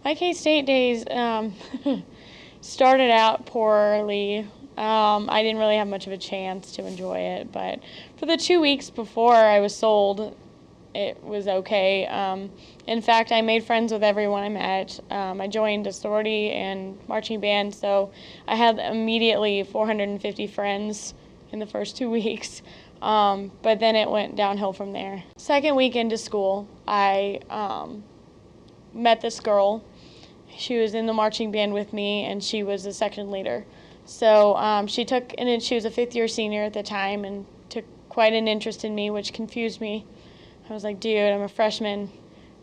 My K-State days started out poorly. I didn't really have much of a chance to enjoy it, but for the 2 weeks before I was sold, it was okay. In fact, I made friends with everyone I met. I joined a sorority and marching band, so I had immediately 450 friends in the first 2 weeks. But then it went downhill from there. Second week into school, I met this girl. She was in the marching band with me, and she was a section leader. So she was a fifth-year senior at the time, and took quite an interest in me, which confused me. I was like, dude, I'm a freshman.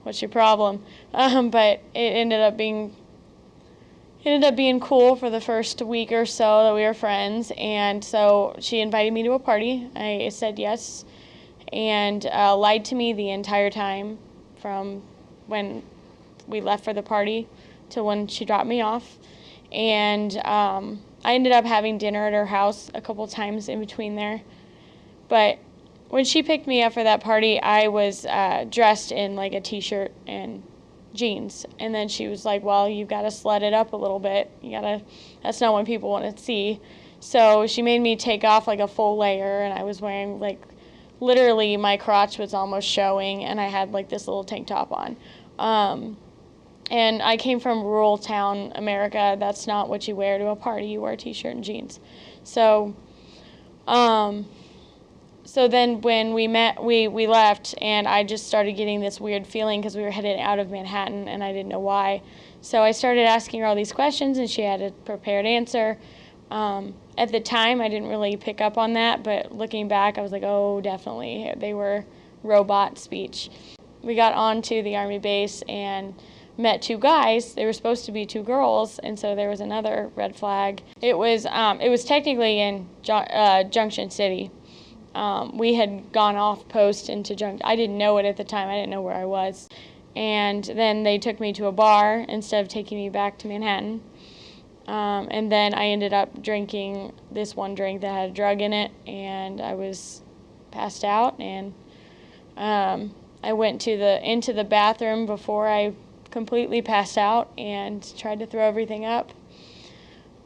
What's your problem? But it ended up being cool for the first week or so that we were friends. And so she invited me to a party. I said yes, and lied to me the entire time from when we left for the party to when she dropped me off. And I ended up having dinner at her house a couple times in between there. But when she picked me up for that party, I was dressed in like a t-shirt and jeans. And then she was like, well, you've got to slut it up a little bit. That's not what people want to see. So she made me take off like a full layer, and I was wearing like, literally my crotch was almost showing, and I had like this little tank top on. And I came from rural town America. That's not what you wear to a party. You wear a t-shirt and jeans. So then when we met, we left, and I just started getting this weird feeling because we were headed out of Manhattan, and I didn't know why. So I started asking her all these questions, and she had a prepared answer. At the time, I didn't really pick up on that, but looking back, I was like, oh, definitely. They were robot speech. We got onto the Army base and met two guys. They were supposed to be two girls, and so there was another red flag. It was technically in Junction City. We had gone off post into Junction. I didn't know it at the time. I didn't know where I was. And then they took me to a bar instead of taking me back to Manhattan. And then I ended up drinking this one drink that had a drug in it, and I was passed out. And I went into the bathroom before I completely passed out and tried to throw everything up.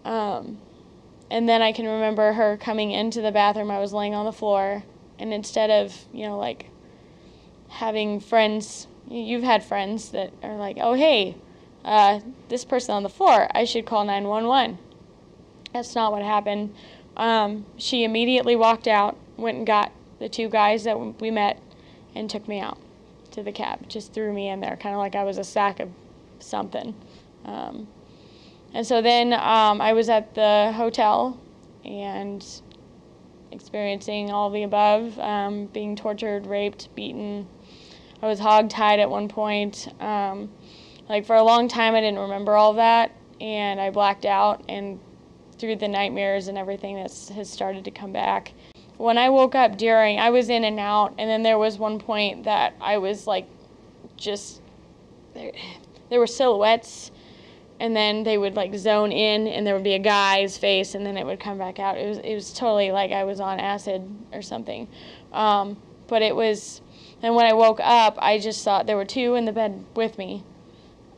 And then I can remember her coming into the bathroom. I was laying on the floor, and instead of, like having friends, you've had friends that are like, oh, hey, this person on the floor, I should call 911. That's not what happened. She immediately walked out, went and got the two guys that we met, and took me out to the cab. Just threw me in there, kind of like I was a sack of something. And so then I was at the hotel and experiencing all the above, being tortured, raped, beaten. I was hogtied at one point. For a long time I didn't remember all that, and I blacked out, and through the nightmares and everything that has started to come back. When I woke up I was in and out, and then there was one point that I was like, there were silhouettes, and then they would like zone in, and there would be a guy's face, and then it would come back out. It was totally like I was on acid or something. But it was, and when I woke up, I just thought there were two in the bed with me.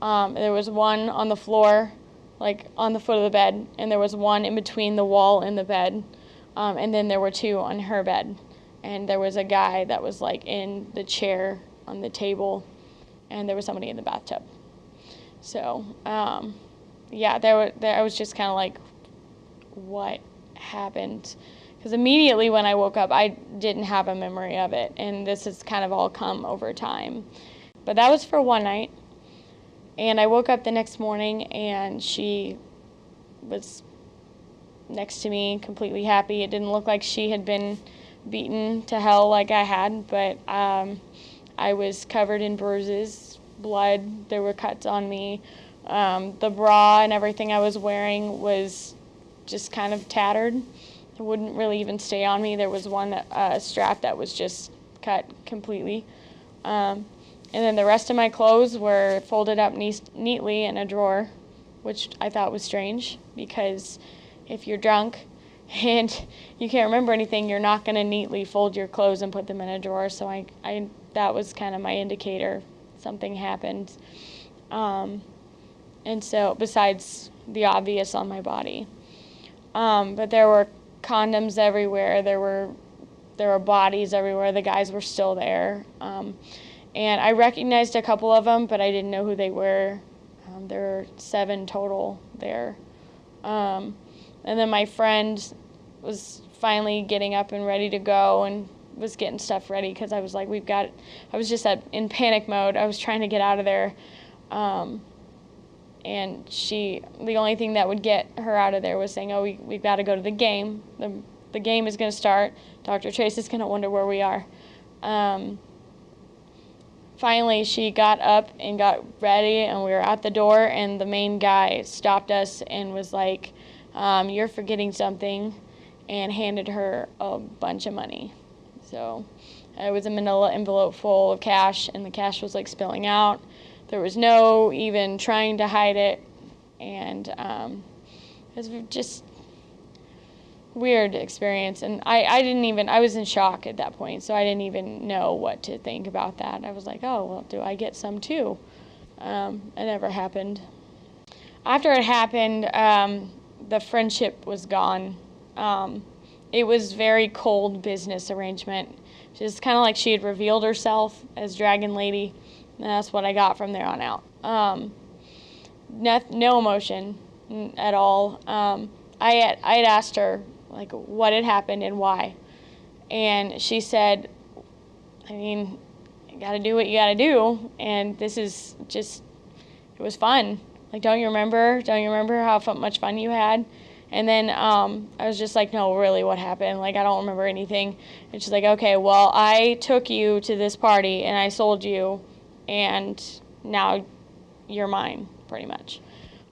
There was one on the floor, like on the foot of the bed, and there was one in between the wall and the bed. And then there were two on her bed, and there was a guy that was like in the chair on the table, and there was somebody in the bathtub. So, I was just kind of like, what happened? Because immediately when I woke up, I didn't have a memory of it, and this has kind of all come over time. But that was for one night, and I woke up the next morning, and she was next to me, completely happy. It didn't look like she had been beaten to hell like I had, but I was covered in bruises, blood. There were cuts on me. The bra and everything I was wearing was just kind of tattered. It wouldn't really even stay on me. There was one strap that was just cut completely. And then the rest of my clothes were folded up neatly in a drawer, which I thought was strange, because if you're drunk and you can't remember anything, you're not going to neatly fold your clothes and put them in a drawer. So I that was kind of my indicator something happened. And so, besides the obvious on my body. But there were condoms everywhere. There were bodies everywhere. The guys were still there. And I recognized a couple of them, but I didn't know who they were. There were 7 total there. And then my friend was finally getting up and ready to go and was getting stuff ready because I was like, I was just in panic mode. I was trying to get out of there. And the only thing that would get her out of there was saying, oh, we've got to go to the game. The game is going to start. Dr. Trace is going to wonder where we are. Finally, she got up and got ready, and we were at the door, and the main guy stopped us and was like, you're forgetting something, and handed her a bunch of money. So it was a manila envelope full of cash, and the cash was like spilling out. There was no even trying to hide it, and it was just weird experience. And I was in shock at that point, so I didn't even know what to think about that. I was like, oh, well, do I get some too? It never happened. After it happened, the friendship was gone. It was very cold business arrangement. Just kind of like she had revealed herself as Dragon Lady. And that's what I got from there on out. No emotion at all. I had asked her like what had happened and why, and she said, I mean, you got to do what you got to do, and this is just, it was fun. Like, don't you remember how much fun you had? And then I was just like, no, really, what happened? Like, I don't remember anything. And she's like, okay, well, I took you to this party and I sold you, and now you're mine, pretty much.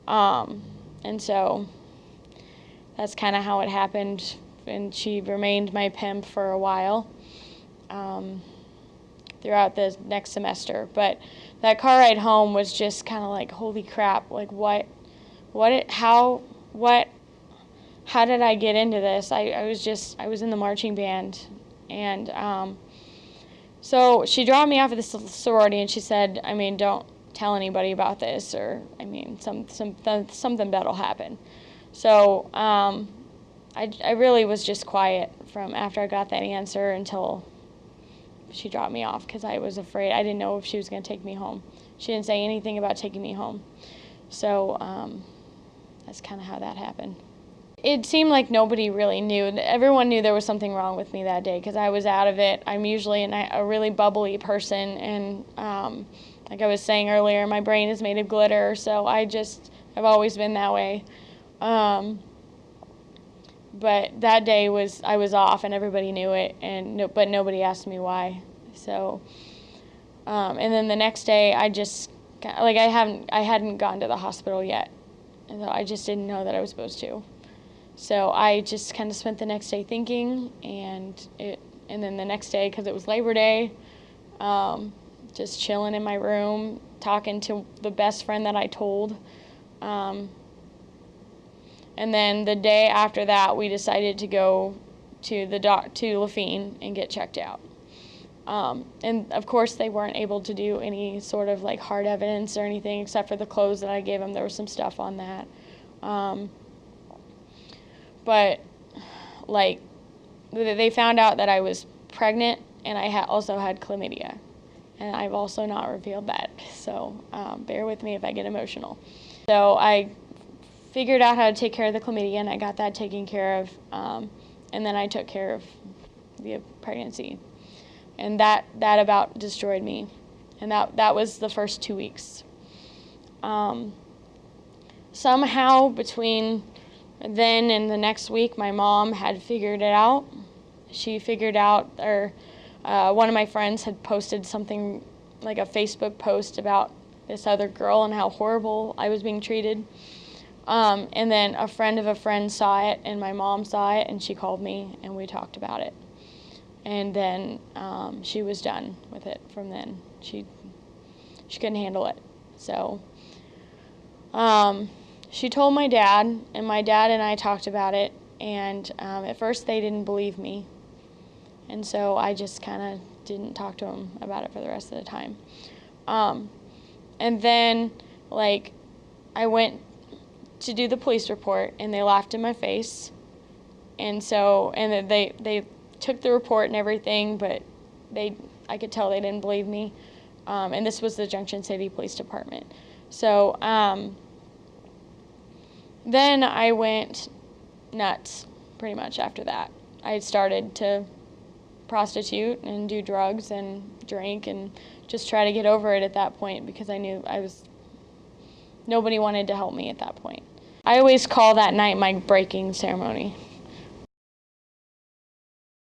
And so that's kind of how it happened. And she remained my pimp for a while throughout the next semester. But that car ride home was just kind of like, holy crap, like how did I get into this? I was in the marching band. And so she dropped me off at the sorority, and she said, I mean, don't tell anybody about this, or, I mean, something bad'll happen. So I really was just quiet from after I got that answer until she dropped me off, because I was afraid. I didn't know if she was going to take me home. She didn't say anything about taking me home. So that's kind of how that happened. It seemed like nobody really knew. Everyone knew there was something wrong with me that day because I was out of it. I'm usually a really bubbly person, and like I was saying earlier, my brain is made of glitter, so I've always been that way. But that day I was off, and everybody knew it, but nobody asked me why. So, and then the next day I hadn't gone to the hospital yet, and so I just didn't know that I was supposed to. So I just kind of spent the next day thinking, and then the next day, because it was Labor Day, just chilling in my room, talking to the best friend that I told. And then the day after that, we decided to go to Lafine and get checked out. And of course, they weren't able to do any sort of like hard evidence or anything except for the clothes that I gave them. There was some stuff on that. But like they found out that I was pregnant, and I also had chlamydia, and I've also not revealed that. So bear with me if I get emotional. So I figured out how to take care of the chlamydia, and I got that taken care of, and then I took care of the pregnancy, and that about destroyed me, and that was the first 2 weeks. Somehow between then and the next week, my mom had figured it out. She figured out, or one of my friends had posted something like a Facebook post about this other girl and how horrible I was being treated. And then a friend of a friend saw it, and my mom saw it, and she called me, and we talked about it. And then she was done with it from then. She couldn't handle it. So she told my dad, and my dad and I talked about it, and at first they didn't believe me. And so I just kind of didn't talk to him about it for the rest of the time. And then, like, I went to do the police report, and they laughed in my face. And then they took the report and everything, but I could tell they didn't believe me. And this was the Junction City Police Department. So then I went nuts pretty much after that. I started to prostitute and do drugs and drink and just try to get over it at that point, because I knew nobody wanted to help me at that point. I always call that night my breaking ceremony.